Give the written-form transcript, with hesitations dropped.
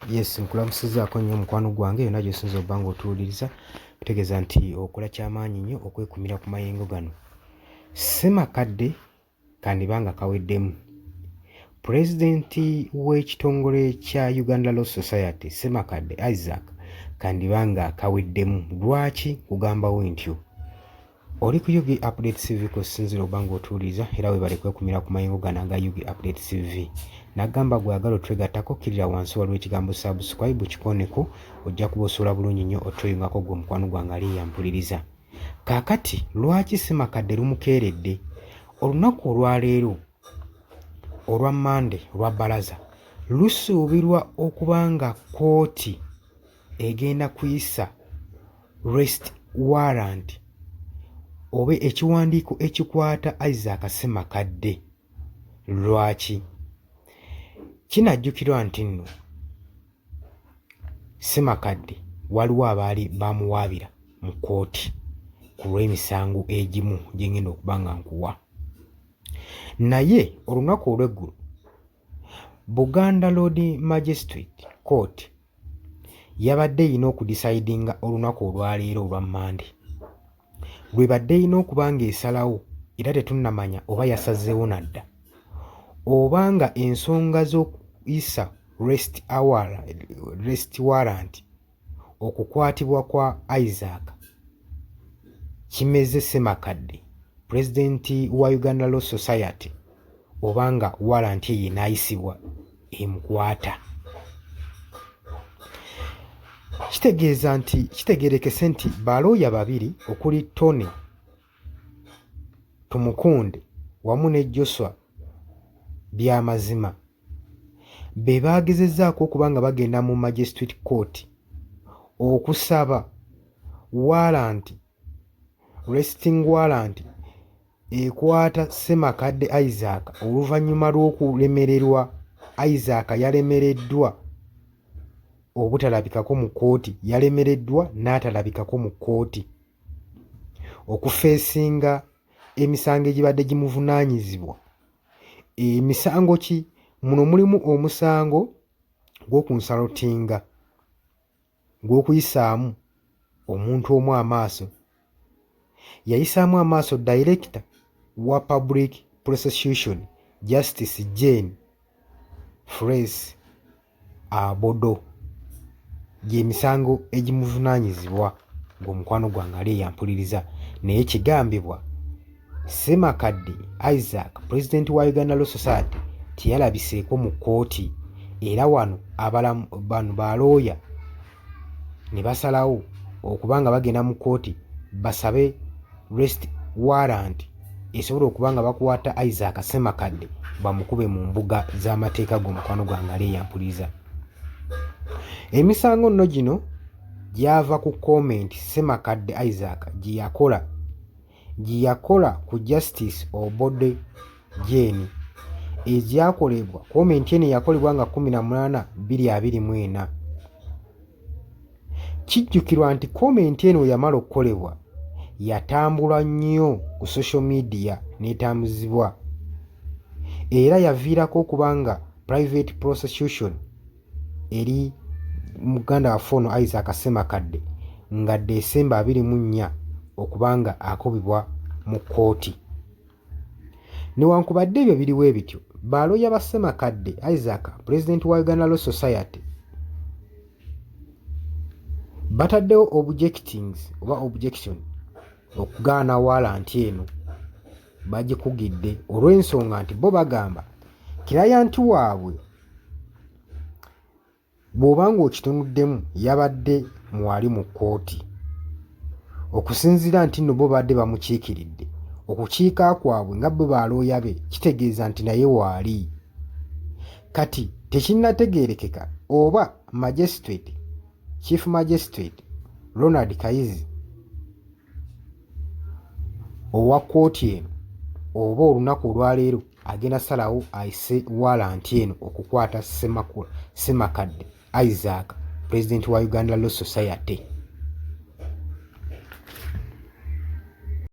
Yes, nkulamusizaako nnyo mukwano gwange yonna gy'osinza obba ng'otuwuliriza kutegeeza nti okola ky'amaanyi nnyo okwekumira ku mayengo gano. Ssemakadde kandiba nga kaweddemu. Pulezidenti w'ekitongole kya Uganda Law Society Ssemakadde Isaac kandiba nga kaweddemu. Lwaki kugambawo ntyo? Oli ku UG Update TV kw'osinzira obba ng'otuwuliriza era weebale kwekumira ku mayengo gano aga UG Update TV. Nagamba gwagala otwegattako kkirira wansi waliwo ekigambo subscribe kikoneko ojja kuba osula bulungi nnyo otweyungako gwe mukwano gwange ali yampuliriza. Kaakati lwaki Ssemakadde lumukeeredde? Olunaku olwaleero olwa Mande olwa bbalaza lusuubirwa okuba nga kkooti egenda kuyisa arrest warrant oba ekiwandiiko ekikwata Isaac Ssemakadde. Lwaki? Kinajjukirwa nti nno Ssemakadde waliwo abaali bamuwaabira mu kkooti ku lw'emisango egimu gye ngenda okuba nga nkuwa. Naye olunaku olw'eggulu Buganda Road Magistrate Court yabadde erina okudisaidinga olunaku olwaleero olwa Mande. Lwebadde erina okuba ng'esalawo era tetunnamanya oba yasazeewo nadda oba nga ensonga z'okuyisa arrest warrant okukwatibwa kwa Isaac kimeze Ssemakadde pulezidenti wa Uganda Law Society oba nga warrant eyo enaayisibwa emukwata. Kitegeerekese nti balooya babiri okuli Tony Tumukunde wamu ne Joshua Byamazima be baagezezzaako okuba nga bagenda mu Magistrate Court okusaba warrant, arresting warrant ekwata Ssemakadde Isaac oluvannyuma lw'okulemererwa. Isaac yalemereddwa obutalabikako mu kkooti, yalemereddwa n'atalabikako mu kkooti okufeesinga emisango egibadde gimuvunaanyizibwa. Emisango ki? Muno mulimu omusango gw'okunsalutinga, gw'okuyisaamu omuntu omu amaaso. Yayisaamu amaaso Director wa Public Prosecution Justice Jane Fresh Abodo, gy'emisango egimuvunaanyizibwa ng'omukwano gwange ali yampuliriza. Naye kigambibwa Ssemakadde Isaac pulezidenti wa Uganda Law Society teyalabiseeko mu kkooti era wano bano balooya ne basalawo okuba nga bagenda mu kkooti basabe arrest warrant esobola okuba nga bakwata Isaac Ssemakadde bamukube mu mbuga z'amateeka g'omukwano gwange ali yampuliriza. Emisango nno gino gyava ku comment Ssemakadde Isaac gye yakola ku Justice Obode Jane egyakolebwa. Comment eno yakolebwa nga 18/2024. Kijjukirwa nti comment eno yamala okukolebwa yatambula nnyo ku social media n'etambuzibwa era yaviirako okuba nga private prosecution eri muganda waffe ono Isaac Ssemakadde nga December 24 okuba nga akubibwa mu kkooti. Newankubadde ebyo biriwo ebityo, balooya ba Ssemakadde Isaac pulezidenti wa Uganda Law Society bataddewo objection okugaana warrant eno bagikugidde olw'ensonga nti bo bagamba kirayanti waabwe bw'oba ng'okitunuddemu yabadde mwali mu kkooti. Okusinziira nti nno bo badde bamukiikiridde, okukiika kwabwe nga bwe balooya be kitegeeza nti naye waali. Kati tekinnategeerekeka oba Chief Magistrate Ronald Kayizi owa kkooti eno oba olunaku olwaleero agenda salawo ayise warrant eno okukwata Ssemakadde Isaac pulezidenti wa Uganda Law Society.